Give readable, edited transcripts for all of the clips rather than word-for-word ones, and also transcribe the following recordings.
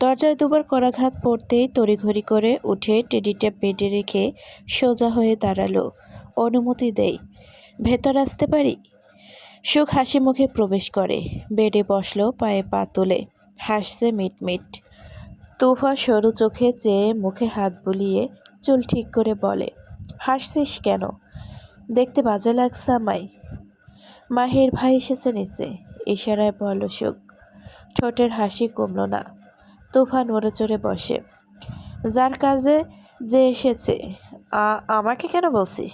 দরজায় দুবার করাঘাত পড়তেই তড়িঘড়ি করে উঠে টেডিটা বেডে রেখে সোজা হয়ে দাঁড়ালো। অনুমতি দেই, ভেতর আসতে পারি? সুখ হাসি মুখে প্রবেশ করে, বেডে বসলো পায়ে পা তুলে, হাসছে মিটমিট। তুফা সরু চোখে চেয়ে মুখে হাত বুলিয়ে চুল ঠিক করে বলে, হাসছিস কেন? দেখতে বাজে লাগছে আমায়? মাহির ভাই এসেছে নিচে, ইশারায় বলল সুখ। ঠোঁটের হাসি কমল না। তুফা নড়ে চড়ে বসে। যার কাজে যে এসেছে, আমাকে কেন বলছিস?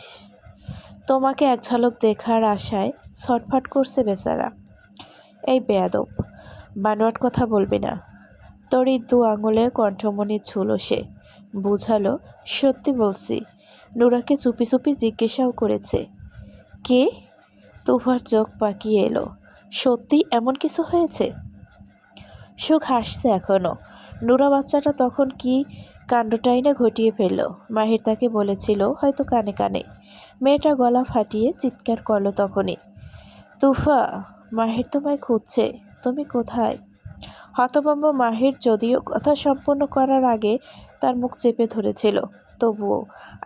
তোমাকে এক ঝলক দেখার আশায় ছটফট করছে বেচারা। এই বেয়াদব, বানোয়াট কথা বলবি না। তড়িৎ দু আঙুলে কণ্ঠমণি ছুলো সে। বুঝালো, সত্যি বলছি। নুরাকে চুপি চুপি জিজ্ঞাসাও করেছে। কে? তুফার চোখ পাকিয়ে এলো। সত্যি এমন কিছু হয়েছে? সুখ হাসছে এখনো। নুরা বাচ্চাটা তখন কি কাণ্ডটাই না ঘটিয়ে ফেলল। মাহির তাকে বলেছিল হয়তো কানে কানে। মেয়েটা গলা ফাটিয়ে চিৎকার করলো তখনই। তুফা, মাহির তোমায় খুঁজছে, তুমি কোথায়? হতভম্ব মাহির যদিও কথা সম্পূর্ণ করার আগে তার মুখ চেপে ধরেছিল, তবুও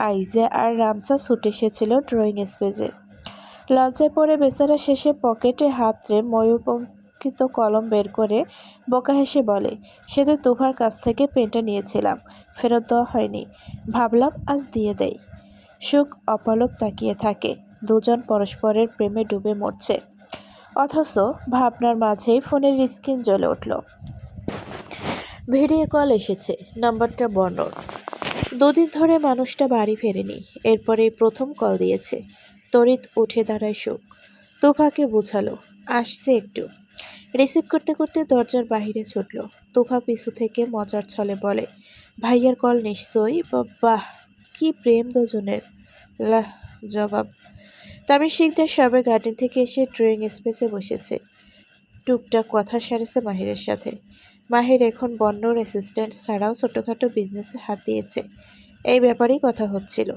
আইজা আর রামসা ছুটে এসেছিল ড্রয়িং স্পেসে। লজ্জায় পড়ে বেচারা শেষে পকেটে হাত রে ময়ূরপঙ্খিত কলম বের করে বোকা হেসে বলে, সেদিন তুফার কাছ থেকে পেনটা নিয়েছিলাম, ফেরত দেওয়া হয়নি, ভাবলাম আজ দিয়ে দেই। সুখ অপলক তাকিয়ে থাকে। দুজন পরস্পরের প্রেমে ডুবে মরছে, অথচ ভাবনার মাঝেই ফোনের স্ক্রিন জ্বলে উঠল। ভিডিও কল এসেছে, নাম্বারটা বর্ণর। দুদিন ধরে মানুষটা বাড়ি ফেরেনি, এরপরেই প্রথম কল দিয়েছে। তড়িৎ উঠে দাঁড়ায় সুখ। তুফাকে বুঝালো, আসছে একটু। রিসিভ করতে করতে দরজার বাহিরে ছুটল। তুফা পিছু থেকে মজার ছলে বলে, ভাইয়ার কল নিশ্চয়ই। বাহ, কি প্রেম দুজনের। লাহ জবাব। তামির শিকদার সবে গার্ডেন থেকে এসে ড্রয়িং স্পেসে বসেছে। টুকটাক কথা সারেছে মাহিরের সাথে। মাহির এখন বন্যর অ্যাসিস্ট্যান্ট ছাড়াও ছোটোখাটো বিজনেসে হাত দিয়েছে, এই ব্যাপারেই কথা হচ্ছিল।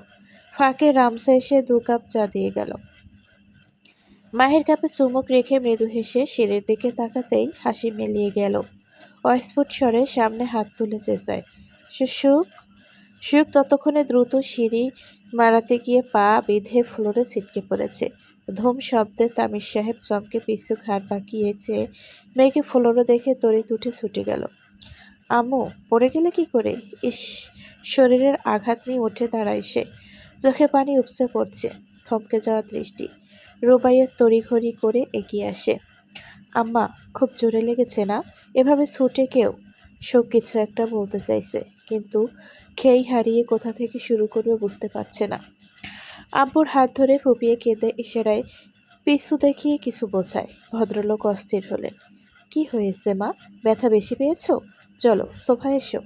ফাঁকে রামসা এসে 2 কাপ চা দিয়ে গেল। মাহির কাপে চুমুক রেখে মৃদু হেসে সিঁড়ির দিকে তাকাতেই হাসি মিলিয়ে গেল। অস্ফুট স্বরে সামনে হাত তুলে চেঁচায়, সুখ। সুখ ততক্ষণে দ্রুত সিঁড়ি মারাতে গিয়ে পা বিঁধে ফ্লোরে ছিটকে পড়েছে। ধুম শব্দে তামির সাহেব চমকে পিছু ঘাড় বাঁকিয়েছে। মেয়েকে ফ্লোরে দেখে তড়িৎ উঠে ছুটে গেল। আম্মু, পড়ে গেলে কি করে? ইস! শরীরের আঘাত নিয়ে উঠে দাঁড়ায় সে। চোখে পানি উপচে পড়ছে। থমকে যাওয়া দৃষ্টি। রুবাইয়ের তড়িঘড়ি করে এগিয়ে আসে। আম্মা, খুব জোরে লেগেছে না? এভাবে ছুটে কেউ? শোক কিছু একটা বলতে চাইছে, কিন্তু খেই হারিয়ে কোথা থেকে শুরু করবে বুঝতে পারছে না। আব্বুর হাত ধরে ফুপিয়ে কেঁদে ইশারায় পিছু দেখিয়ে কিছু বোঝায়। ভদ্রলোক অস্থির হলেন। কি হয়েছে মা? ব্যথা বেশি পেয়েছো? চলো সোফায় এসো।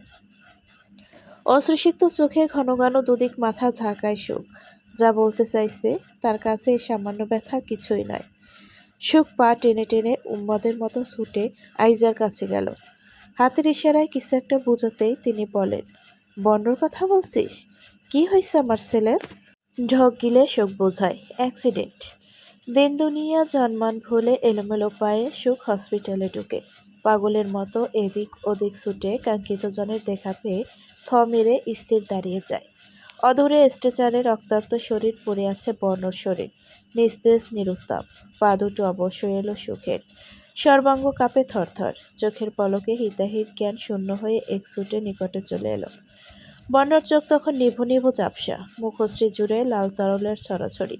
অশ্রুসিক্ত চোখে ঘন ঘন দুদিক মাথা ঝাঁকায় সুখ। যা বলতে চাইছে তার কাছে এই সামান্য ব্যথা কিছুই নয়। সুখ পা টেনে টেনে উম্মাদের মতো ছুটে আইজার কাছে গেল। হাতের ইশারায় কিছু একটা বোঝাতেই তিনি বলেন, বন্ডর কথা বলছিস? কি হয়েছে আমার ছেলের? ঢোক গিলে সুখ বোঝায়, অ্যাক্সিডেন্ট। দিন দুনিয়া জন্মান ভুলে এলোমেলো পায়ে সুখ হসপিটালে ঢুকে। পাগলের মতো এদিক ওদিক ছুটে কাঙ্ক্ষিত জনের দেখা পেয়ে থ মেরে স্থির দাঁড়িয়ে যায়। অদূরে স্ট্রেচারে রক্তাক্ত শরীর পড়ে আছে বর্ণর শরীর, নিস্তেজ নিরুত্তাপ। পা দুটো অবশ্য এলো সুখের। সর্বাঙ্গ কাঁপে থরথর। চোখের পলকে হিতাহিত জ্ঞান শূন্য হয়ে একছুটে নিকটে চলে এলো। বর্ণর চোখ তখন নিভু নিভু ঝাপসা, মুখশ্রী জুড়ে লাল তরলের ছড়াছড়ি।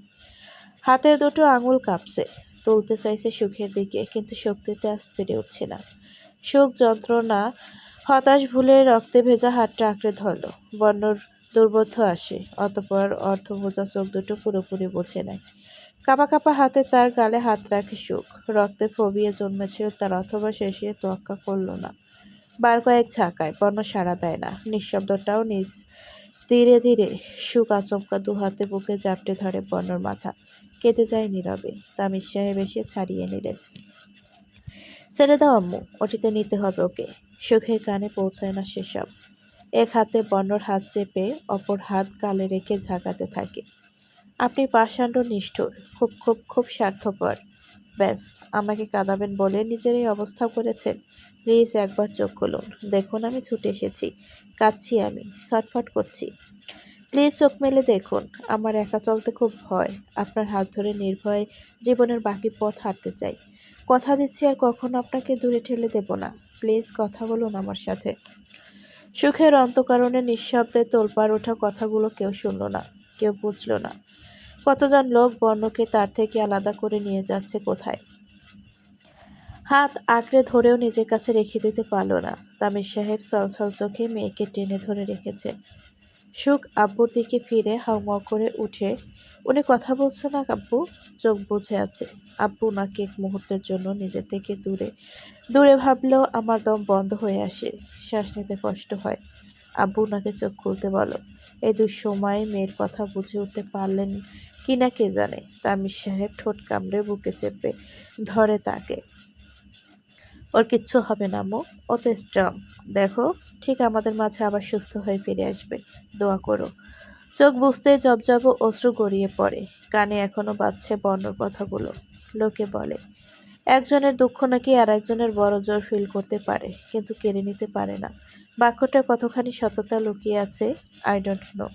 হাতের দুটো আঙুল কাঁপছে, তুলতে চাইছে সুখের দিকে, কিন্তু শক্তিতে আজ পেরে উঠছে না। সুখ যন্ত্রণা হতাশ ভুলে রক্তে ভেজা হাতটা আঁকড়ে ধরল। বর্ণর দুর্বোধ্য আসে, অতঃপর অর্ধবোঝা চোখ দুটো পুরোপুরি বুঝে নেয়। কাঁপা কাঁপা হাতে তার গালে হাত রাখে সুখ। রক্তে ফোবিয়ে জন্মেছিল তার, অথবা শেষে তোয়াক্কা করল না। বার কয়েক ঝাঁকায় বর্ণ সাড়া দেয় না, নিঃশব্দটাও নিজ। ধীরে ধীরে সুখ আচমকা দুহাতে বুকে জাপটে ধরে বর্ণর মাথা। কেটে যায় নীরবে। তামির সাহেব এসে ছাড়িয়ে নিলেন। ছেড়ে দাও আম্মু, ওটিতে নিতে হবে ওকে। সুখের কানে পৌঁছায় না সেসব। এক হাতে বর্ণর হাত চেপে অপর হাত গালে রেখে ঝাঁকাতে থাকে। আপনি পাষাণ্ড নিষ্ঠুর, খুব খুব খুব স্বার্থপর। ব্যাস, আমাকে কাঁদাবেন বলে নিজের এই অবস্থা করেছেন। প্লিজ একবার চোখ খুলুন। দেখুন আমি ছুটে এসেছি। কাঁদছি আমি। ছটফট করছি। প্লিজ চোখ মেলে দেখুন। আমার একা চলতে খুব ভয়। আপনার হাত ধরে নির্ভয়ে জীবনের বাকি পথ হাঁটতে চাই। কথা দিচ্ছি আর কখনো আপনাকে দূরে ঠেলে দেব না। প্লিজ কথা বলুন আমার সাথে। সুখের অন্তঃকরণে নিঃশব্দে তোলপাড় ওঠা কথাগুলো কেউ শুনল না, কেউ বুঝল না। কতজন লোক বর্ণকে তার থেকে আলাদা করে নিয়ে যাচ্ছে কোথায়। হাত আঁকড়ে ধরেও নিজের কাছে রেখে দিতে পারল না। তামির সাহেব ছলছল চোখে মেয়েকে টেনে ধরে রেখেছেন। সুখ আব্বুর দিকে ফিরে হাউমাউ করে উঠে, উনি কথা বলছে না আব্বু? চোখ বুজে আছে। আব্বু নাকি এক মুহূর্তের জন্য নিজের থেকে দূরে দূরে ভাবলেও আমার দম বন্ধ হয়ে আসে, শ্বাস নিতে কষ্ট হয়। আব্বু ওনাকে চোখ খুলতে বলো। এই দুঃসময়ে মেয়ের কথা বুঝে উঠতে পারলেন কিনা কে জানে। তামির সাহেব ঠোঁট কামড়ে বুকে চেপে ধরে তাকে। ওর কিচ্ছু হবে না আম্মু, ও তো স্ট্রং। দেখো, ঠিক আমাদের মাঝে আবার সুস্থ হয়ে ফিরে আসবে। দোয়া করো। চোখ বুঝতেই জবজব অশ্রু গড়িয়ে পড়ে। কানে এখনো বাজছে বর্ণর কথাগুলো। লোকে বলে একজনের দুঃখ নাকি আর একজনের বড় জোর ফিল করতে পারে, কিন্তু কেড়ে নিতে পারে না। বাক্যটা কতখানি সততা লুকিয়ে আছে আই ডোন্ট নো।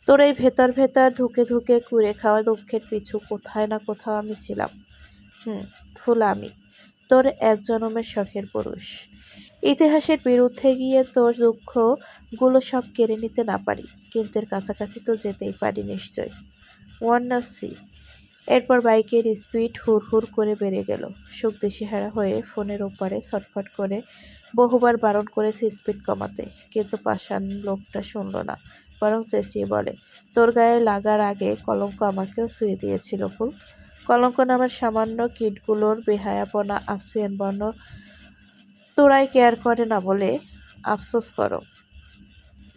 তোর এই ভেতর ভেতর ধুকে ধুকে কুড়ে খাওয়া দুঃখের পিছু কোথায় না কোথাও আমি ছিলাম। ফুল আমি, তোর এক জনমের শখের পুরুষ। ইতিহাসের বিরুদ্ধে গিয়ে তোর দুঃখগুলো সব কেড়ে নিতে না পারি, কিন্তু এর কাছাকাছি তো যেতেই পারি নিশ্চয়। ওয়ান না সি। এরপর বাইকের স্পিড হুড় হুড় করে বেড়ে গেল। সুখ দিশেহারা হয়ে ফোনের ওপারে ছটফট করে বহুবার বারণ করেছে স্পিড কমাতে, কিন্তু পাষাণ লোকটা শুনল না, বরং চেঁচিয়ে বলে, তোর গায়ে লাগার আগে কলঙ্ক আমাকেও ছুঁয়ে দিয়েছিল ফুল। কলঙ্ক নামের সামান্য কীটগুলোর বেহায়াপনা আসফিয়ান বর্ণ তোরাই কেয়ার করে না বলে আফসোস করো,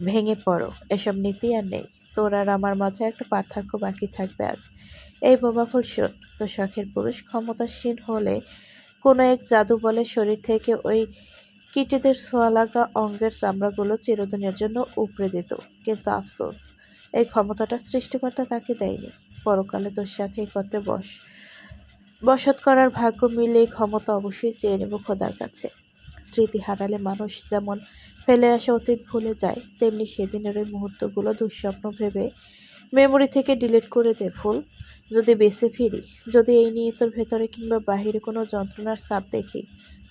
ভেঙে পড়ো। এসব নীতি আর নেই। তোর আর আমার মাঝে একটা পার্থক্য বাকি থাকবে আজ। এই বোবা ফুল শোন, তোর শখের পুরুষ ক্ষমতাসীন হলে কোনো এক জাদু বলে শরীর থেকে ওই কীটেদের ছোঁয়া লাগা অঙ্গের চামড়াগুলো চিরদিনের জন্য উপড়ে দিত। কিন্তু আফসোস, এই ক্ষমতাটা সৃষ্টিকর্তা তাকে দেয়নি। পরকালে তোর সাথে একত্রে বসত করার ভাগ্য মিললে এই ক্ষমতা অবশ্যই চেয়ে নেব খোদার কাছে। স্মৃতি হারালে মানুষ যেমন ফেলে আসা অতীত ভুলে যায়, তেমনি সেদিনের ওই মুহূর্তগুলো দুঃস্বপ্ন ভেবে মেমোরি থেকে ডিলিট করে দে ফুল। যদি বেঁচে ফিরি, যদি এই নিয়ে তোর ভেতরে কিংবা বাহিরে কোনো যন্ত্রণার ছাপ দেখি,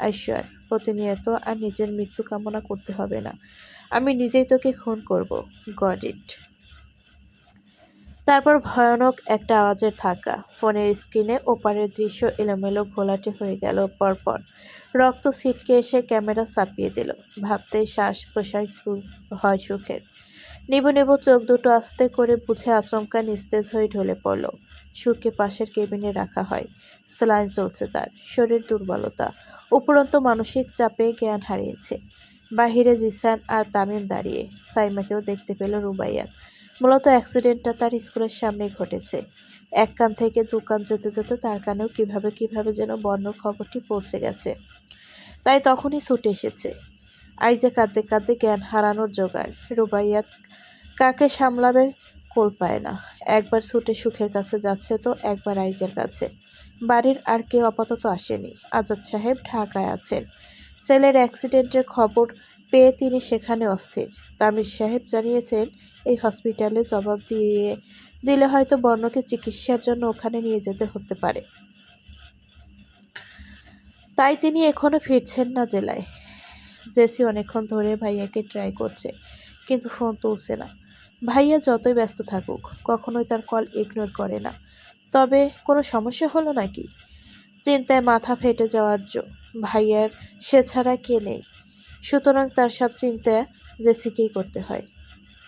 আইশ্বর প্রতিনিয়ত আর নিজের মৃত্যু কামনা করতে হবে না। আমি নিজেই তোকে খুন করব। গড ইট। তারপর ভয়ানক একটা আওয়াজের ধাক্কা। ফোনের স্ক্রিনে ওপারের দৃশ্য এলোমেলো ঘোলাটে হয়ে গেল পরপর। রক্ত ছিটকে এসে ক্যামেরা চাপিয়ে দিল। ভাবতেই শ্বাস প্রশ্বাস হয় সুখের। নেবু নেবু চোখ দুটো আস্তে করে বুঝে আচমকা নিস্তেজ হয়ে ঢলে পড়ল। সুখকে পাশের কেবিনে রাখা হয়। স্যালাইন চলছে তার। শরীর দুর্বলতা, উপরন্ত মানসিক চাপে জ্ঞান হারিয়েছে। বাহিরে জিসান আর তামিম দাঁড়িয়ে। সাইমাকেও দেখতে পেল রুবাইয়াত। মূলত অ্যাক্সিডেন্টটা তার স্কুলের সামনেই ঘটেছে। এক কান থেকে দু কান যেতে যেতে তার কানেও কিভাবে কিভাবে যেন বর্ণর খবরটি পৌঁছে গেছে। তাই তখনই ছুটে এসেছে। আইজা কাঁদতে কাঁদতে জ্ঞান হারানোর জোগাড়। রুবাইয়াত কাকে সামলাবে কোল পায় না। একবার ছুটে সুখের কাছে যাচ্ছে তো একবার আইজার কাছে। বাড়ির আর কেউ আপাতত আসেনি। আজাদ সাহেব ঢাকায় আছেন। ছেলের অ্যাক্সিডেন্টের খবর পেয়ে তিনি সেখানে অস্থির। তামির সাহেব জানিয়েছেন এই হসপিটালে জবাব দিলে হয়তো বর্ণকে চিকিৎসার জন্য ওখানে নিয়ে যেতে হতে পারে। তাই তিনি এখনো ফিরছেন না জেলায়। জেসি অনেকক্ষণ ধরে ভাইয়াকে ট্রাই করছে, কিন্তু ফোন তুলছে না। ভাইয়া যতই ব্যস্ত থাকুক, কখনোই তার কল ইগনোর করে না। তবে কোনো সমস্যা হলো নাকি? চিন্তায় মাথা ফেটে যাওয়ার ভাইয়ার সে ছাড়া কে নেই। সুতরাং তার সব চিন্তা জেসিকেই করতে হয়।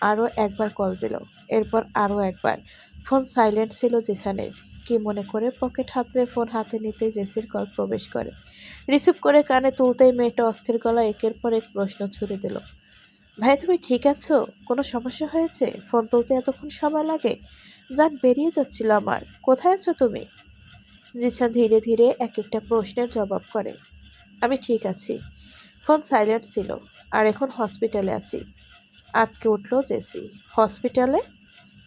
আরও একবার কল দিল, এরপর আরও একবার। ফোন সাইলেন্ট ছিল জিসানের। কি মনে করে পকেট হাতড়ে ফোন হাতে নিতেই জেসির কল প্রবেশ করে। রিসিভ করে কানে তুলতেই মেয়েটা অস্থির গলা একের পর এক প্রশ্ন ছুড়ে দিল। ভাই তুমি ঠিক আছো? কোনো সমস্যা হয়েছে? ফোন তুলতে এতক্ষণ সময় লাগে? জান বেরিয়ে যাচ্ছিল আমার। কোথায় আছো তুমি? জিসান ধীরে ধীরে এক একটা প্রশ্নের জবাব করে। আমি ঠিক আছি। ফোন সাইলেন্ট ছিল। আর এখন হসপিটালে আছি। আতকে উঠল জেসি। হসপিটালে?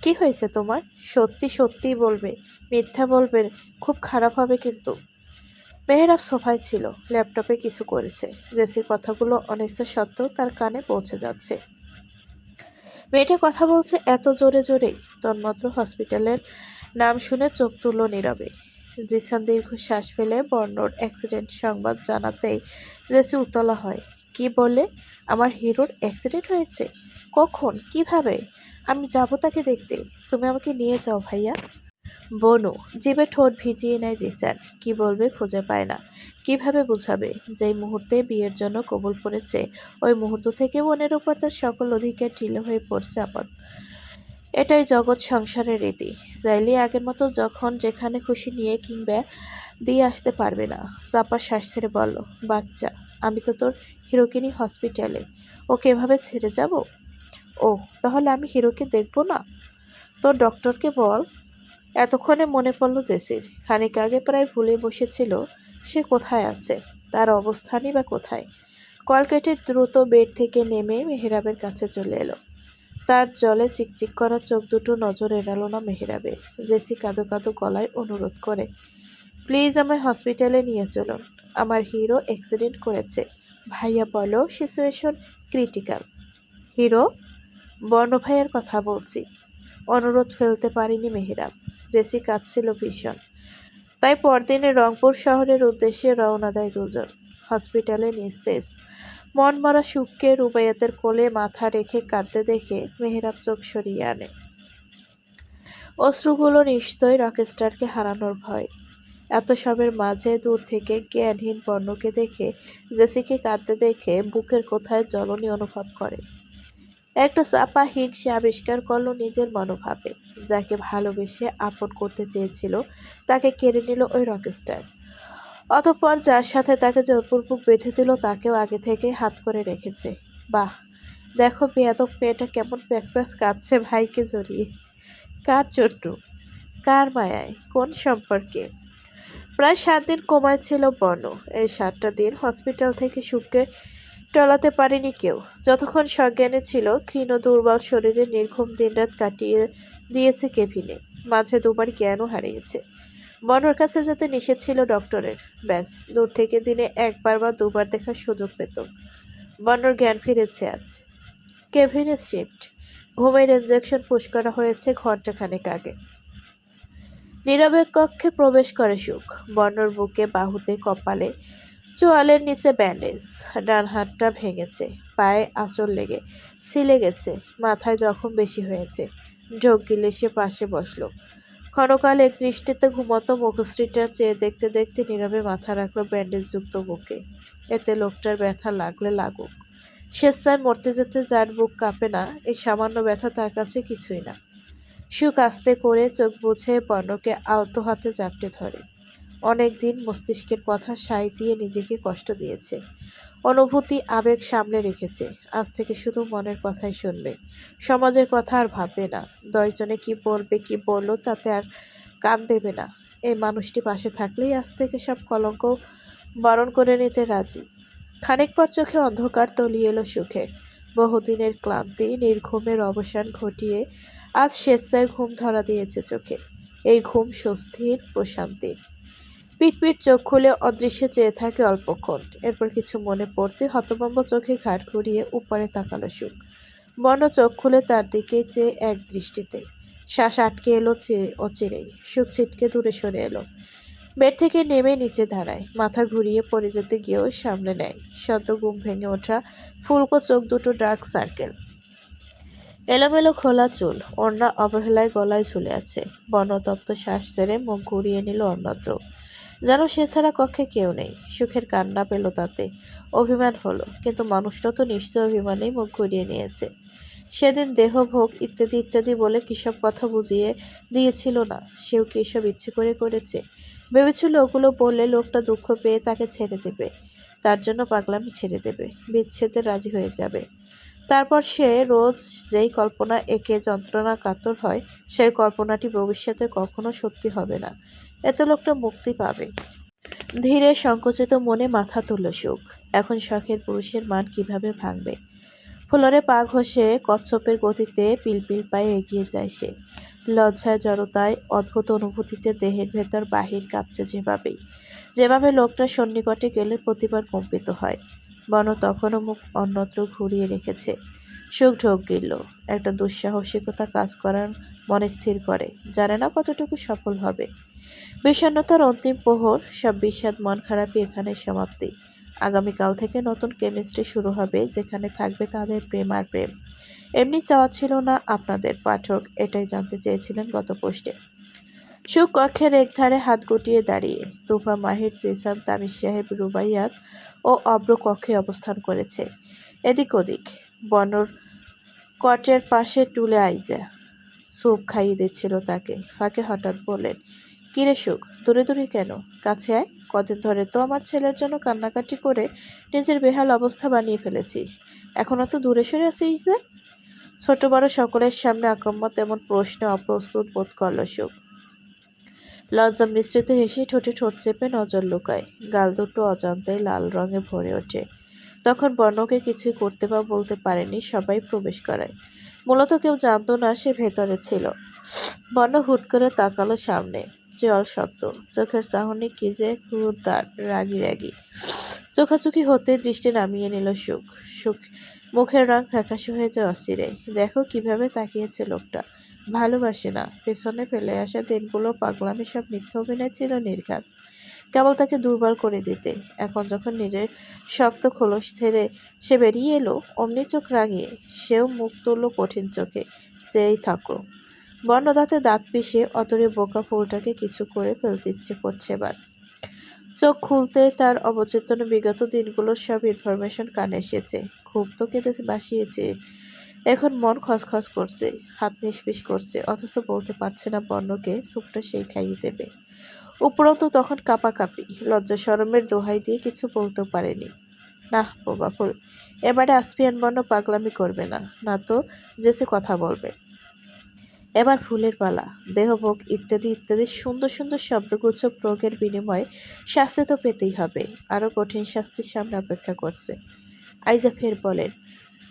কি হয়েছে তোমার? সত্যি সত্যিই বলবে, মিথ্যা বলবে, খুব খারাপ হবে কিন্তু। মেহেরাব সোফায় ছিল, ল্যাপটপে কিছু করেছে। জেসির কথাগুলো অনিচ্ছা সত্ত্বেও তার কানে পৌঁছে যাচ্ছে। মেয়েটা কথা বলছে এত জোরে জোরে, তন্মাত্র হসপিটালের নাম শুনে চোখ তুলল নীরবে। জিসান দীর্ঘ শ্বাস ফেলে বর্ণর অ্যাক্সিডেন্ট সংবাদ জানাতেই জেসি উতলা হয়। কি বলে? আমার হিরোর অ্যাক্সিডেন্ট হয়েছে? কখন? কিভাবে? আমি যাবো তাকে দেখতে। তুমি আমাকে নিয়ে যাও ভাইয়া। বনু জিভে ঠোঁট ভিজিয়ে নেয় জিসান। কি বলবে খুঁজে পায় না। কিভাবে বুঝাবে? যেই মুহূর্তে বিয়ের জন্য কবুল পড়েছে, ওই মুহূর্ত থেকে বোনের উপর তার সকল অধিকার ঢিলে হয়ে পড়ছে আপদ। এটাই জগৎ সংসারের রীতি। চাইলে আগের মতো যখন যেখানে খুশি নিয়ে কিংবা দিয়ে আসতে পারবে না। চাপা শ্বাস ছেড়ে বলল, বাচ্চা, আমি তো তোর হিরোকে নিয়ে হসপিটালে। ওকে এভাবে ছেড়ে যাব? ও, তাহলে আমি হিরোকে দেখবো না? তোর ডক্টরকে বল। এতক্ষণে মনে পড়ল জেসির। খানিক আগে প্রায় ভুলে বসেছিল সে কোথায় আছে, তার অবস্থানই বা কোথায়। কল কেটে দ্রুত বেড থেকে নেমে মেহেরাবের কাছে চলে এলো। তার জলে চিকচিক করা চোখ দুটো নজর এড়ালো না মেহেরাবের। জেসি কাঁদো কাঁদো গলায় অনুরোধ করে, প্লিজ আমায় হসপিটালে নিয়ে চলুন। আমার হিরো অ্যাক্সিডেন্ট করেছে। ভাইয়া বলো সিচুয়েশন ক্রিটিক্যাল। হিরো? বর্ণ ভাইয়ের কথা বলছি। অনুরোধ ফেলতে পারিনি মেহেরাব। জেসি কাঁদছিল ভীষণ। তাই পরদিনে রংপুর শহরের উদ্দেশ্যে রওনা দেয় দুজন। হসপিটালে নিস্তেজ মনমরা সুখকে রুবাইয়াতের কোলে মাথা রেখে কাঁদতে দেখে মেহেরাব চোখ সরিয়ে আনে। অশ্রুগুলো নিশ্চয় রকস্টারকে হারানোর ভয়। এত সবের মাঝে দূর থেকে জ্ঞানহীন বর্ণকে দেখে, জেসিকে কাঁদতে দেখে বুকের কোথায় জ্বলনি অনুভব করে। একটা চাপা হিংসে আবিষ্কার করলো নিজের মনোভাবে। যাকে ভালোবেসে আপন করতে চেয়েছিল তাকে কেড়ে নিল ওই রকস্টার। অতঃপর যার সাথে তাকে জোরপূর্বক বেঁধে দিল তাকেও আগে থেকেই হাত করে রেখেছে। বাহ, দেখো বেয়াদব মেয়েটা কেমন প্যাচ প্যাচ কাঁদছে ভাইকে জড়িয়ে। কার জন্য? কার মায়ায়? কোন সম্পর্কে? প্রায় 7 দিন কোমায় ছিল বর্ণ। এই 7টা দিন হসপিটাল থেকে সুখকে টলাতে পারেনি কেউ। যতক্ষণ সজ্ঞানে ছিল, ক্ষীণ দুর্বল শরীরে নির্ঘুম দিনরাত কাটিয়ে দিয়েছে কেভিনে। মাঝে দুবার জ্ঞানও হারিয়েছে। বর্ণর কাছে যেতে নিষেধ ছিল ডক্টরের। ব্যাস, দূর থেকে দিনে একবার বা দুবার দেখার সুযোগ পেত। বর্ণর জ্ঞান ফিরেছে আজ। কেভিনের শিফট। ঘুমের ইঞ্জেকশন পুশ করা হয়েছে ঘণ্টাখানেক আগে। নীরবে কক্ষে প্রবেশ করে সুখ। বর্ণর বুকে, বাহুতে, কপালে, চোয়ালের নিচে ব্যান্ডেজ। ডান হাতটা ভেঙেছে। পায়ে আঁচড় লেগে ছিলে গেছে। মাথায় জখম বেশি হয়েছে। ঢোক গিলে সে পাশে বসল। ক্ষণকাল এক দৃষ্টিতে ঘুমন্ত মুখশ্রীটা চেয়ে দেখতে দেখতে নীরবে মাথা রাখলো ব্যান্ডেজযুক্ত বুকে। এতে লোকটার ব্যথা লাগলে লাগুক। স্বেচ্ছায় মরতে যেতে যার বুক কাঁপে না, এই সামান্য ব্যথা তার কাছে কিছুই না। সুখ আস্তে করে চোখ বুঝে বর্ণকে আলতো হাতে জাপটে ধরে। অনেক দিন মস্তিষ্কের কথা সায় দিয়ে নিজেকে কষ্ট দিয়েছে। অনুভূতি, আবেগ সামলে রেখেছে। আজ থেকে শুধু মনের কথাই শুনবে। সমাজের কথা আর ভাববে না। 10 জনে কি বলবে কি বললো তাতে আর কান দেবে না। এই মানুষটি পাশে থাকলেই আজ থেকে সব কলঙ্ক বরণ করে নিতে রাজি। খানিক পর চোখে অন্ধকার তলিয়ে এলো সুখের। বহুদিনের ক্লান্তি নির্ঘুমের অবসান ঘটিয়ে আজ স্বেচ্ছায় ঘুম ধরা দিয়েছে চোখে। এই ঘুম স্বস্তির, প্রশান্তির। পিটপিট চোখ খুলে অদৃশ্যে চেয়ে থাকে অল্পক্ষণ। এরপর কিছু মনে পড়তে হতভম্ব চোখে ঘাট ঘুরিয়ে উপরে তাকালো সুখ। বর্ণ চোখ খুলে তার দিকে চেয়ে এক দৃষ্টিতে। শ্বাস আটকে এলো অচিরেই। সুখ ছিটকে দূরে সরে এলো। বেড থেকে নেমে নিচে দাঁড়ায়। মাথা ঘুরিয়ে পড়ে যেতে গিয়েও সামলে নেয়। সদ্য ঘুম ভেঙে ওঠা ফুলকো চোখ দুটো ডার্ক সার্কেল। এলোমেলো খোলা চুল, ওড়না অবহেলায় গলায় ঝুলে আছে। বর্ণতপ্ত শ্বাস ছেড়ে মুখ ঘুরিয়ে নিল অন্যত্র। যেন সে ছাড়া কক্ষে কেউ নেই। সুখের কান্না পেল তাতে। অভিমান হলো, কিন্তু মানুষটা তো নিশ্চয় অভিমানেই মুখ ঘুরিয়ে নিয়েছে। সেদিন দেহভোগ ইত্যাদি ইত্যাদি বলে কিসব কথা বুঝিয়ে দিয়েছিল না, সেও কি এসব ইচ্ছে করে করেছে? ভেবেছিল ওগুলো বললে লোকটা দুঃখ পেয়ে তাকে ছেড়ে দেবে, তার জন্য পাগলামি ছেড়ে দেবে, বিচ্ছেদে রাজি হয়ে যাবে। তারপর সে রোজ যেই কল্পনা এঁকে যন্ত্রণা কাতর হয়, সেই কল্পনাটি ভবিষ্যতে কখনো সত্যি হবে না। এতে লোকটা মুক্তি পাবে। ধীরে সংকুচিত মনে মাথা তুলল সুখ। এখন শখের পুরুষের মান কিভাবে ভাঙবে? ফ্লোরে পা ঘষে কচ্ছপের গতিতে পিলপিল পায়ে এগিয়ে যায় সে। লজ্জায়, জড়তায়, অদ্ভুত অনুভূতিতে দেহের ভেতর বাহির কাঁপছে যেভাবেই। যেভাবে লোকটা সন্নিকটে গেলে প্রতিবার কম্পিত হয়। বন তখনও মুখ অন্যত্র ঘুরিয়ে রেখেছে। সুখ ঢোক গিলল। একটা দুঃসাহসিকতা কাজ করার মনে স্থির করে, জানে না কতটুকু সফল হবে। বিষণ্ণতার অন্তিম প্রহর, সব বিষাদ মন খারাপই এখানে সমাপ্তি। আগামীকাল থেকে নতুন কেমিস্ট্রি শুরু হবে, যেখানে থাকবে তাদের প্রেম আর প্রেম। এমনি চাওয়া ছিল না আপনাদের পাঠক, এটাই জানতে চেয়েছিলেন গত পোস্টে। সুখ কক্ষের একধারে হাত গুটিয়ে দাঁড়িয়ে। তুফা, মাহির, জিসান, তামির সাহেব, রুবাইয়াত ও অব্র কক্ষে অবস্থান করেছে। এদিক ওদিক বনর কটের পাশে টুলে আইজা স্যুপ খাইয়ে দিচ্ছিল তাকে। ফাঁকে হঠাৎ বললেন, কিরে সুখ, দূরে দূরে কেন? কাছে আয়। কদিন ধরে তো আমার ছেলের জন্য কান্নাকাটি করে নিজের বেহাল অবস্থা বানিয়ে ফেলেছিস, এখনো তো দূরে সরে আসিস যে? ছোট বড় সকলের সামনে আকম্মত এমন প্রশ্নে অপ্রস্তুত বোধ করল সুখ। লজ্জা মিশ্রিত হেসে ঠোঁটে ঠোঁট চেপে নজর লুকায়। গাল দুটো অজান্তেই লাল রঙে ভরে ওঠে। তখন বর্ণকে কিছুই করতে বা বলতে পারেনি, সবাই প্রবেশ করায়। মূলত কেউ জানতো না সে ভেতরে ছিল। বর্ণ হুট করে তাকালো সামনে। জল শক্ত, চোখের চাহনি কি যে ক্রুরদার, রাগি রাগি। চোখাচোখি হতে দৃষ্টি নামিয়ে নিল সুখ। সুখ মুখের রং ফ্যাকাশে হয়ে যায় অস্থিরে। দেখো কিভাবে তাকিয়েছে লোকটা। ভালোবাসে না, পেছনে ফেলে আসা দিনগুলো পাগলামি সব মিথ্যা অভিনয় ছিল নির্ঘাত, কেবল তাকে দুর্বল করে দিতে। এখন যখন নিজের শক্ত খোলস ছেড়ে সে বেরিয়ে এলো, অমনি চোখ রাঙিয়ে সেও মুখ তুলল কঠিন চোখে। চেয়েই থাকো। বর্ণ দাঁতে দাঁত পিষে অতরে বোকা ফুলটাকে কিছু করে ফেলতে ইচ্ছে করছে এবার। চোখ খুলতে তার অবচেতন বিগত দিনগুলোর সব ইনফরমেশন কানে এসেছে। খুব তো কেঁদে বাসিয়েছে, এখন মন খসখস করছে, হাত নিষ্পিস করছে, অথচ বলতে পারছে না বর্ণকে স্যুপটা সেই খাইয়ে দেবে। উপরন্তু তখন কাঁপাকাঁপি, লজ্জা শরমের দোহাই দিয়ে কিছু বলতেও পারেনি। না বোবা ফুল, এবারে আসফিয়ান বর্ণ পাগলামি করবে না, না তো যেচে কথা বলবে। এবার ফুলের পালা, দেহভোগ ইত্যাদি ইত্যাদি সুন্দর সুন্দর শব্দগুচ্ছ প্রয়োগের বিনিময়ে শাস্তি তো পেতেই হবে। আরও কঠিন শাস্তির সামনে অপেক্ষা করছে। আইজা ফের বলেন,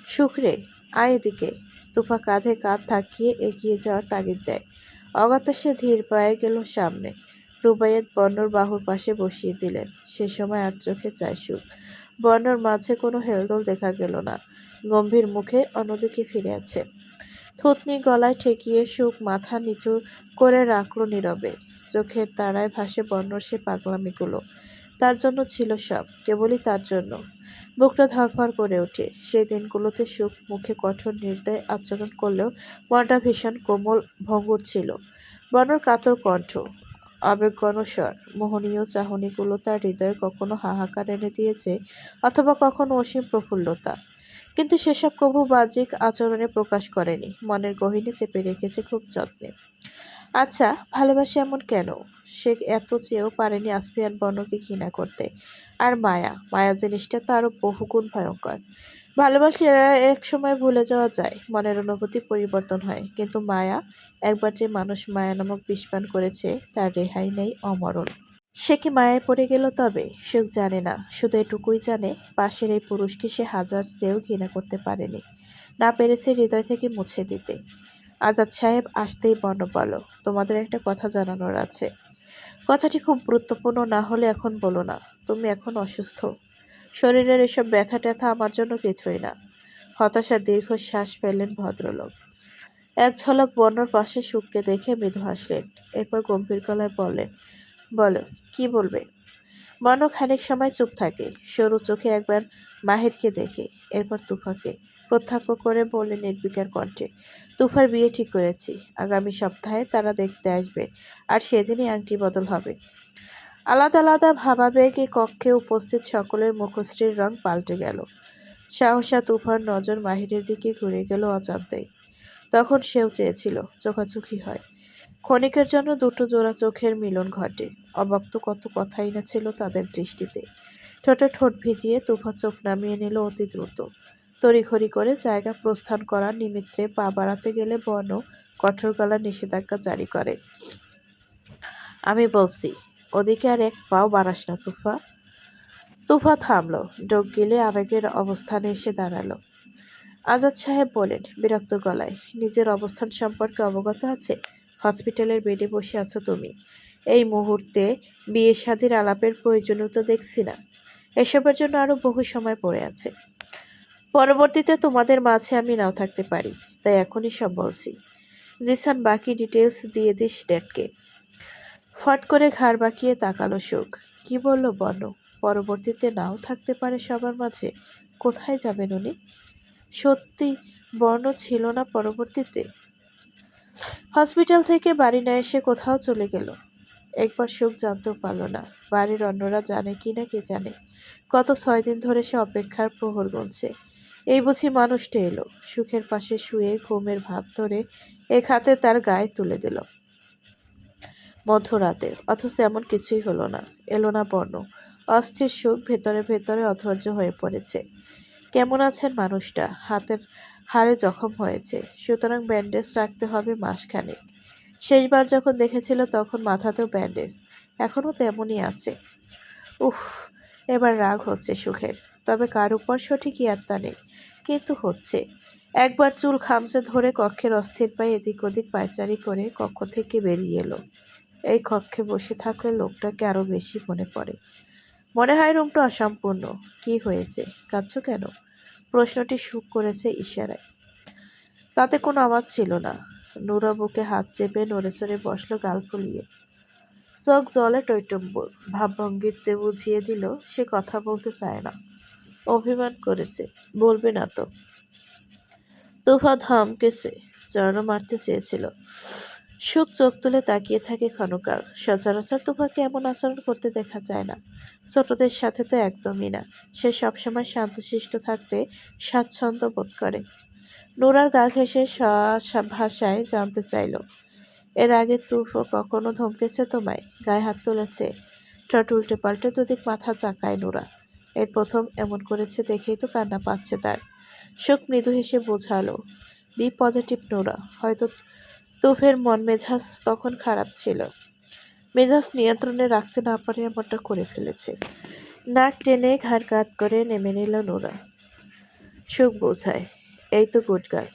সুখরে আয় এদিকে। তুফা কাঁধে কাঁধ থাকিয়ে এগিয়ে যাওয়ার তাগিদ দেয়। অগত্যা সে ধীর পায়ে গেল সামনে। রুবাইয়াত বর্ণর বাহুর পাশে বসিয়ে দিলেন। সে সময় আর চোখে চায় সুখ। বর্ণর মাঝে কোনো হেলদোল দেখা গেল না, গম্ভীর মুখে অন্যদিকে ফিরে আছে। থুতনি গলায় ঠেকিয়ে সুখ মাথা নিচু করে রাখল নীরবে। চোখের তারায় ভাসে বর্ণর সে পাগলামিগুলো। তার জন্য ছিল সব, কেবলই তার জন্য। বুকটা ধড়ফড় করে ওঠে। সেই দিনগুলোতে সুখ মুখে কঠোর নির্দয় আচরণ করলেও মনটা ভীষণ কোমল ভঙ্গুর ছিল। বর্ণর কাতর কণ্ঠ, আবেগঘন স্বর, মোহনীয় চাহনিগুলো তার হৃদয়ে কখনো হাহাকার এনে দিয়েছে, অথবা কখনো অসীম প্রফুল্লতা। কিন্তু সেসব কবু বাহ্যিক আচরণে প্রকাশ করেনি, মনের গহীনে চেপে রেখেছে খুব যত্নে। আচ্ছা, ভালোবাসে এমন কেন? সে এত চেয়েও পারেনি আসফিয়ান বর্ণকে ঘৃণা করতে। আর মায়া, মায়া জিনিসটা তো আরো বহুগুণ ভয়ঙ্কর। ভালোবাসলে এক সময় ভুলে যাওয়া যায়, মনের অনুভূতি পরিবর্তন হয়, কিন্তু মায়া, একবার যে মানুষ মায়া নামক বিষ পান করেছে, তার রেহাই নেই, অমরণ। সে কি মায়ায় পড়ে গেল তবে? সুখ জানে না, শুধু এটুকুই জানে, পাশের এই পুরুষকে সে হাজার চেয়েও ঘৃণা করতে পারেনি, না পেরেছে হৃদয় থেকে মুছে দিতে। আজাদ সাহেব আসতেই বর্ণ বলল, তোমাদের একটা কথা জানানোর আছে। কথাটি খুব গুরুত্বপূর্ণ, না হলে এখন বলো না। তুমি এখন অসুস্থ, শরীরের এসব ব্যথা ট্যাথা আমার জন্য কিছুই না। হতাশার দীর্ঘশ্বাস ফেললেন ভদ্রলোক। এক ঝলক বর্ণর পাশে সুখকে দেখে মৃদু হাসলেন। এরপর গম্ভীর গলায় বললেন, বলো, কি বলবে? বর্ণ খানিক সময় চুপ থাকে, সরু চোখে একবার মাহিরকে দেখে, এরপর তুফাকে। প্রত্যক্ষ করে বললে নির্বিকার কণ্ঠে, তুফার বিয়ে ঠিক করেছি, আগামী সপ্তাহে তারা দেখতে আসবে, আর সেদিনই আংটি বদল হবে। আলাদা আলাদা ভাবাবেগে কক্ষে উপস্থিত সকলের মুখশ্রীর রং পাল্টে গেল। সাহসা তুফার নজর মাহিরের দিকে ঘুরে গেল অজান্তেই। তখন সেও চেয়েছিল চোখাচোখি হয়। ক্ষণিকের জন্য দুটো জোড়া চোখের মিলন ঘটে। অব্যক্ত কত কথাই না ছিল তাদের দৃষ্টিতে। ঠোঁটে ঠোঁট ভিজিয়ে তুফা চোখ নামিয়ে নিল অতি দ্রুত। তড়িঘড়ি করে জায়গা প্রস্থান করার নিমিত্তে পা বাড়াতে গেলে বর্ণ কঠোর গলার নিষেধাজ্ঞা জারি করে। আমি বলছি, ওদিকে আর এক পাও বাড়াস না তুফা। তুফা থামল, ডোক গিলে আবেগের অবস্থানে এসে দাঁড়ালো। আজাদ সাহেব বলেন বিরক্ত গলায়, নিজের অবস্থান সম্পর্কে অবগত আছে? হসপিটালের বেডে বসে আছো তুমি, এই মুহূর্তে বিয়ে শাদির আলাপের প্রয়োজনীয়তা দেখছি না। এসবের জন্য আরো বহু সময় পড়ে আছে। পরবর্তীতে তোমাদের মাঝে আমি নাও থাকতে পারি, তাই এখনই সব বলছি। জিসান, বাকি ডিটেলস দিয়ে দিস ড্যাডকে। ফট করে ঘাড় বাঁকিয়ে তাকালো সুখ। কি বললো বলো? পরবর্তীতে নাও থাকতে পারে সবার মাঝে? কোথায় যাবেন উনি? সত্যি বর্ণ ছিল না পরবর্তীতে? হসপিটাল থেকে বাড়ি না এসে কোথাও চলে গেল। একবার সুখ জানতেও পারল না বাড়ির অন্যরা জানে কি না কে জানে। গত 6 দিন ধরে সে অপেক্ষার প্রহর গুনছে। এই বুঝি মানুষটা এলো। সুখের পাশে শুয়ে ঘুমের ভাব ধরে এক হাতে তার গায়ে তুলে দিল মধ্যরাতে, অথচ এমন কিছুই হলো না। এলো না বর্ণ। অস্থির সুখ ভেতরে ভেতরে অধৈর্য হয়ে পড়েছে। কেমন আছেন মানুষটা? হাতের হাড়ে জখম হয়েছে, সুতরাং ব্যান্ডেজ রাখতে হবে মাসখানেক। শেষবার যখন দেখেছিল তখন মাথাতেও ব্যান্ডেজ, এখনও তেমনই আছে। উফ, এবার রাগ হচ্ছে সুখের। তবে কার উপর সঠিক ইয়াত্তা নেই, কিন্তু হচ্ছে। একবার চুল খামচে ধরে কক্ষের অস্থির পায়ে এদিক ওদিক পায়চারি করে কক্ষ থেকে বেরিয়ে এলো। এই কক্ষে বসে থাকলে লোকটাকে আরো বেশি মনে পড়ে। মনে হয় রুমটা অসম্পূর্ণ। কি হয়েছে? কাঁদছো কেন? প্রশ্নটি সুখ করেছে ইশারায়। তাতে কোনো আওয়াজ ছিল না। নুরা বুকে হাত চেপে নড়েচড়ে বসলো গাল ফুলিয়ে। চোখ জলে টইটম্বুর। ভাবভঙ্গিতে বুঝিয়ে দিল সে কথা বলতে চায় না, অভিমান করেছে। বলবে না তো? তুফা ধমকেছে, চড়ও মারতে চেয়েছিল। সুখ চোখ তুলে তাকিয়ে থাকে ক্ষণকাল। সচরাচর তুফাকে এমন আচরণ করতে দেখা যায় না। ছোটদের সাথে তো একদমই না। সে সবসময় শান্তশিষ্ট থাকতে স্বাচ্ছন্দ্য বোধ করে। নোরার গা ঘেঁষে ভাষায় জানতে চাইল, এর আগে তুফো কখনো ধমকেছে তোমায়? গায়ে হাত তুলেছে? ঠোঁট উল্টে পাল্টে দুদিক মাথা চাকায় নোরা। এর প্রথম এমন করেছে দেখেই তো কান্না পাচ্ছে তার। সুখ মৃদু হেসে বোঝালো, বি পজিটিভ নোরা। হয়তো তুফের মন মেজাজ তখন খারাপ ছিল। মেজাজ নিয়ন্ত্রণে রাখতে না পারে এমনটা করে ফেলেছে। নাক টেনে ঘাড় কাত করে নেমে নিল নোরা। সুখ বোঝায়, এই তো গুড গার্ল।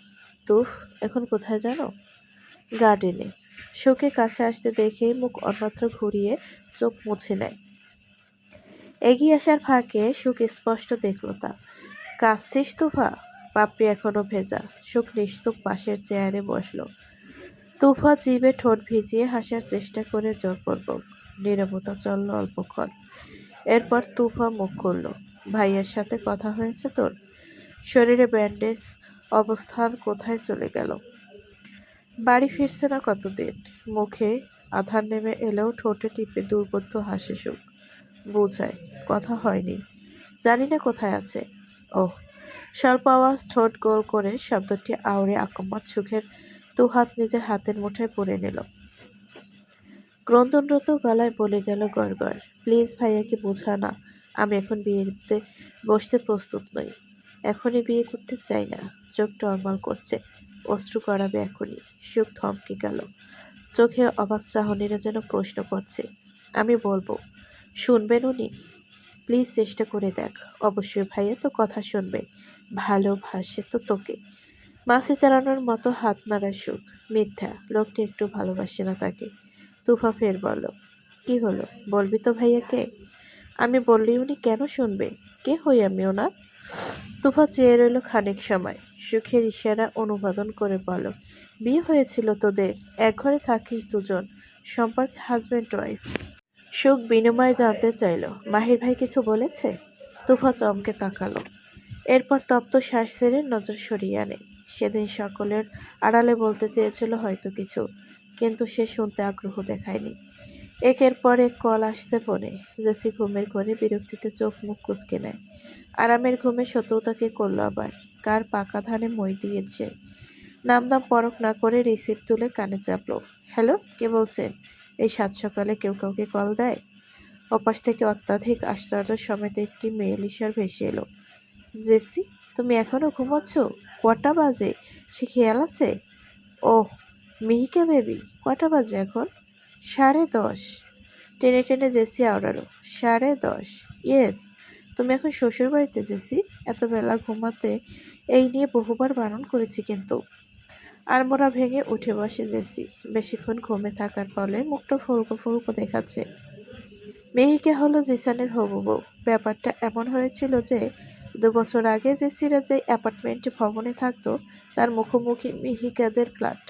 তুফ এখন কোথায় জানো? গার্ডেনে। সুখে কাছে আসতে দেখেই মুখ অন্যত্র ঘুরিয়ে চোখ মুছে নেয়। এগিয়ে আসার ফাঁকে সুখ স্পষ্ট দেখল তা। কাঁদছিস তুফা? পাপড়ি এখনো ভেজা। সুখ নিশ্চুপ পাশের চেয়ারে বসল। তুফা জিভে ঠোঁট ভিজিয়ে হাসার চেষ্টা করে জোরপূর্বক। নীরবতা চলল অল্পক্ষণ। এরপর তুফা মুখ খুলল। ভাইয়ের সাথে কথা হয়েছে তোর? শরীরে ব্যান্ডেজ, অবস্থান কোথায় চলে গেল? বাড়ি ফিরছে না কতদিন। মুখে আধার নেমে এলেও ঠোঁটে টিপে দুর্বোধ্য হাসি সুখ। বোঝায়, কথা হয়নি, জানি না কোথায় আছে। ওহ। স্বল্প আওয়াজ ঠোঁট গোল করে শব্দটি আওড়ে আকম্মাত সুখের দুহাত নিজের হাতের মুঠোয় পরে নিল। ক্রন্দনরত গলায় বলে গেল গড়গড়, প্লিজ ভাইয়াকে বোঝা না, আমি এখন বিয়েতে বসতে প্রস্তুত নই। এখনই বিয়ে করতে চাই না। চোখ টলমল করছে, অশ্রু গড়াবে এখনই। সুখ থমকে গেল। চোখে অবাক চাহনিরা যেন প্রশ্ন করছে, আমি বলবো, শুনবেন উনি? প্লিজ চেষ্টা করে দেখ। অবশ্যই ভাইয়া তো কথা শুনবে, ভালোবাসে তো তোকে। মাসি তাড়ানোর মতো হাত নাড়া সুখ। মিথ্যা, লোকটি একটু ভালোবাসে না তাকে। তুফা ফের বলল, কি হলো, বলবি তো ভাইয়াকে? আমি বললেই উনি কেন শুনবে? কে হই আমি ওনার? তুফা চেয়ে রইল খানিক সময়। সুখের ইশারা অনুবাদন করে বলল, বিয়ে হয়েছিল তোদের, এক ঘরে থাকিস দুজন, সম্পর্কে হাজব্যান্ড ওয়াইফ। সুখ বিনিময়ে জানতে চাইল, মাহির ভাই কিছু বলেছে? তুফা চমকে তাকালো। এরপর তপ্ত শ্বাস ছেড়ে নজর সরিয়ে আনে। সেদিন সকলের আড়ালে বলতে চেয়েছিল হয়তো কিছু, কিন্তু সে শুনতে আগ্রহ দেখায়নি। একের পর এক কল আসছে ফোনে। জেসি ঘুমের ঘরে বিরক্তিতে চোখ মুখ কুঁচকে নেয়। আরামের ঘুমে শত্রুতাকে করল আবার। কার পাকা ধানে মই দিয়েছে। নামদাম পরখ না করে রিসিভ তুলে কানে চাপলো। হ্যালো, কে বলছেন? এই সাত সকালে কেউ কাউকে কল দেয়? ওপাশ থেকে অত্যাধিক আশ্চর্য সমেত একটি মেয়েল ঈশ্বর ভেসে এলো। জেসি, তুমি এখনো ঘুমোচ্ছ? কটা বাজে? সে খেয়াল আছে? ওহ মিহিকা বেবি, কটা বাজে এখন? 10:30। টেনে টেনে জেসি আওড়ালো, 10:30? ইয়েস। তুমি এখন শ্বশুর বাড়িতে জেসি? এত বেলা ঘুমাতে এই নিয়ে বহুবার বারণ করেছি কিন্তু। আড়মোড়া ভেঙে উঠে বসে জেসি। বেশিক্ষণ ঘুমে থাকার ফলে মুখটা ফুলকো ফুলকো দেখাচ্ছে। মেহিকা হলো জিসানের হবু বউ। ব্যাপারটা এমন হয়েছিল যে 2 বছর আগে জেসিরা যে অ্যাপার্টমেন্টে ভবনে থাকতো তার মুখোমুখি মিহিকাদের ফ্ল্যাট।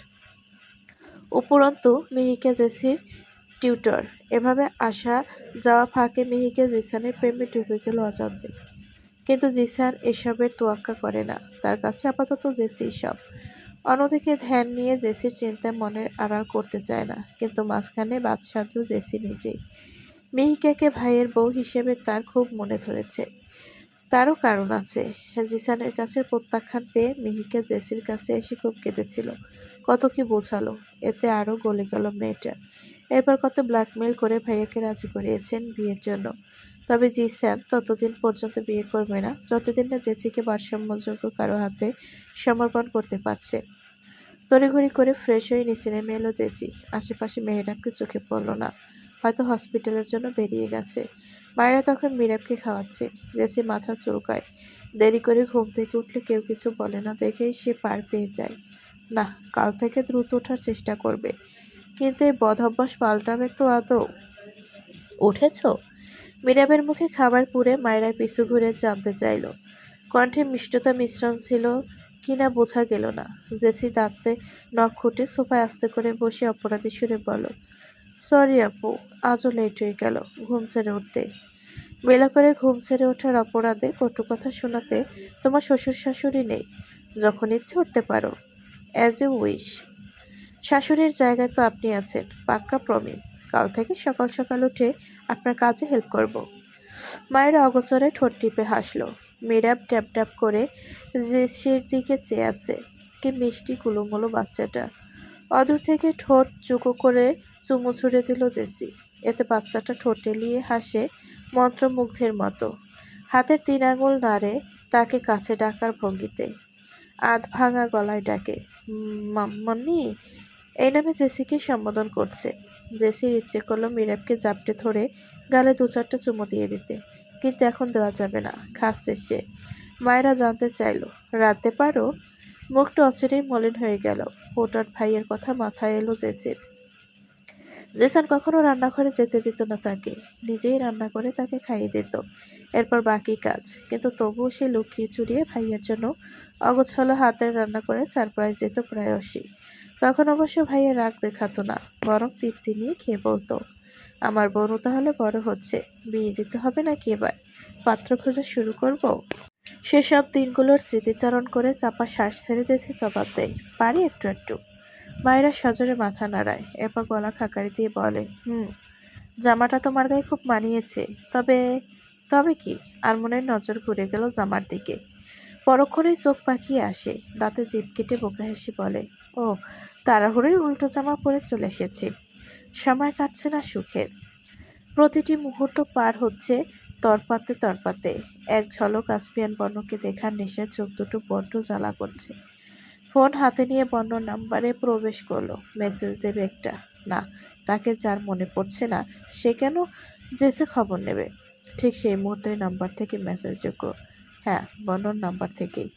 উপরন্তু মিহিকা জেসির টিউটর। এভাবে আসা যাওয়া ফাঁকে মিহিকা জিসানের প্রেমে ডুবে গেল অজান্তে। কিন্তু জিসান এসবের তোয়াক্কা করে না, তার কাছে আপাতত জেসি সব। অন্যদিকে ধ্যান নিয়ে জেসির চিন্তায় মনের আড়াল করতে চায় না, কিন্তু মাঝখানে বাদসাধু জেসি নিজেই। মিহিকাকে ভাইয়ের বউ হিসেবে তার খুব মনে ধরেছে। তারও কারণ আছে। জিসানের কাছে প্রত্যাখ্যান পেয়ে মিহিকা জেসির কাছে এসে খুব কেঁদেছিল। কত কি বোঝালো, এতে আরও গলে গেল মেয়েটা। এরপর কত ব্ল্যাকমেইল করে ভাইয়াকে রাজি করিয়েছেন বিয়ের জন্য। তবে জিসান ততদিন পর্যন্ত বিয়ে করবে না যতদিন না জেসিকে ভারসাম্যযোগ্য কারো হাতে সমর্পণ করতে পারছে। তড়িঘড়ি করে ফ্রেশ হয়ে নিচে নেমে এলো জেসি। আশেপাশে মেহেরাবকে চোখে পড়ল না, হয়তো হসপিটালের জন্য বেরিয়ে গেছে। মায়েরা তখন মিরাবকে খাওয়াচ্ছে। জেসি মাথা চুলকায়। দেরি করে ঘুম থেকে উঠলে কেউ কিছু বলে না দেখেই সে পার পেয়ে যায়। না, কাল থেকে দ্রুত ওঠার চেষ্টা করবে। কিন্তু এই বদঅভ্যাস পাল্টাবে তো আদৌ? উঠেছ? মিরাবের মুখে খাবার পুড়ে মায়েরা পিছু ঘুরে জানতে চাইল। কণ্ঠে মিষ্টতা মিশ্রণ ছিল কিনা বোঝা গেল না। জেসি দাঁতে নখ খুঁটে সোফায় আস্তে করে বসে অপরাধী সুরে বলল, সরি আপু, আজও লেট হয়ে গেল ঘুম ছেড়ে উঠতে। বেলা করে ঘুম ছেড়ে ওঠার অপরাধে কটু কথা শোনাতে তোমার শ্বশুর শাশুড়ি নেই? যখন ইচ্ছে উঠতে পারো। As you wish. শাশুড়ির জায়গায় তো আপনি আছেন, পাক্কা প্রমিস। কাল থেকে সকাল সকাল উঠে আপনার কাজে হেল্প করব। মায়ের অগোচরে ঠোঁট টিপে হাসল। মিরাব ট্যাপ ট্যাপ করে জেসির দিকে চেয়ে আছে। কি মিষ্টি কুলুমুলু বাচ্চাটা। অদূর থেকে ঠোঁট চুকো করে চুমু ছুড়ে দিল জেসি। এতে বাচ্চাটা ঠোঁট এলিয়ে হাসে মন্ত্রমুগ্ধের মতো। হাতের 3 আঙুল নাড়ে তাকে কাছে ডাকার ভঙ্গিতে। আধ ভাঙা গলায় ডাকে, মাম্মানি। এই নামে জেসিকে সম্বোধন করছে। জেসির ইচ্ছে করলো মিরাবকে জাপটে ধরে গালে 2-4টা চুমু দিয়ে দিতে, কিন্তু এখন দেওয়া যাবে না, খাচ্ছে সে। মায়েরা জানতে চাইল, রাঁধতে পারো? মুখটা অচিরেই মলিন হয়ে গেল। হোটার ভাইয়ের কথা মাথায় এলো জেসির। জেসান কখনো রান্নাঘরে যেতে দিত না তাকে, নিজেই রান্না করে তাকে খাইয়ে দিত। এরপর বাকি কাজ। কিন্তু তবুও সে লুকিয়ে চুরিয়ে ভাইয়ের জন্য অগোছালো হাতের রান্না করে সারপ্রাইজ দিত প্রায়শই। তখন অবশ্য ভাইয়া রাগ দেখাতো না, বরং তৃপ্তি নিয়ে খেয়ে বলতো, আমার বোনও তাহলে বড় হচ্ছে, বিয়ে দিতে হবে নাকি এবার? পাত্র খোঁজা শুরু করব? সেসব দিনগুলোর স্মৃতিচারণ করে চাপা শ্বাস ছেড়ে যেছে জবাব দেয়, পারি একটু একটু। মায়েরা সজোরে মাথা নাড়ায়, এরপর গলা খাকারি দিয়ে বলে, জামাটা তোমার গায়ে খুব মানিয়েছে। তবে তবে কি? আরমনের নজর ঘুরে গেল জামার দিকে। পরক্ষণেই চোখ পাকিয়ে আসে, দাঁতে জিভ কেটে বোকা হেসে বলে, ও, তাড়াহুড়োই উল্টো জামা পরে চলে এসেছি। সময় কাটছে না সুখের। প্রতিটি মুহূর্ত পার হচ্ছে তরপাতে তরপাতে। এক ঝলক আসপিয়ান বর্ণকে দেখার নেশায় চোখ দুটো বড্ড জ্বালা করছে। ফোন হাতে নিয়ে বর্ণর নাম্বারে প্রবেশ করলো। মেসেজ দেবে একটা। না, তাকে যার মনে পড়ছে না সে কেন জেসে খবর নেবে? ঠিক সেই মুহূর্তে নাম্বার থেকে মেসেজ ঢুকলো। হ্যাঁ, বর্ণর নাম্বার থেকেই।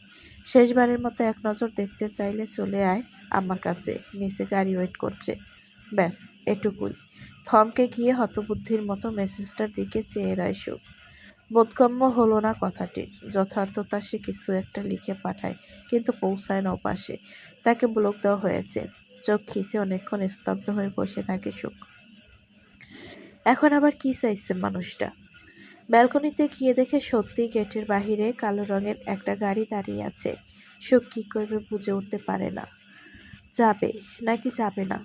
শেষবারের মতো এক নজর দেখতে চাইলে চলে আয় আমার কাছে, নিচে গাড়ি ওয়েট করছে। ব্যাস এটুকুই। থমকে গিয়ে হতবুদ্ধির মতো মেসেজটার দিকে চেয়ে রায় সুখ। বোধগম্য হলো না কথাটি। যথার্থতা সে কিছু একটা লিখে পাঠায়, কিন্তু পৌঁছায় না ওপাশে। তাকে ব্লক দেওয়া হয়েছে। চোখ খিচে অনেকক্ষণ স্তব্ধ হয়ে বসে থাকে সুখ। এখন আবার কি চাইছে মানুষটা? ব্যালকনিতে গিয়ে দেখে সত্যি গেটের বাহিরে কালো রঙের একটা গাড়ি দাঁড়িয়ে আছে। সুখ কী করবে বুঝে উঠতে পারে না। যাবে নাকি যাবে না।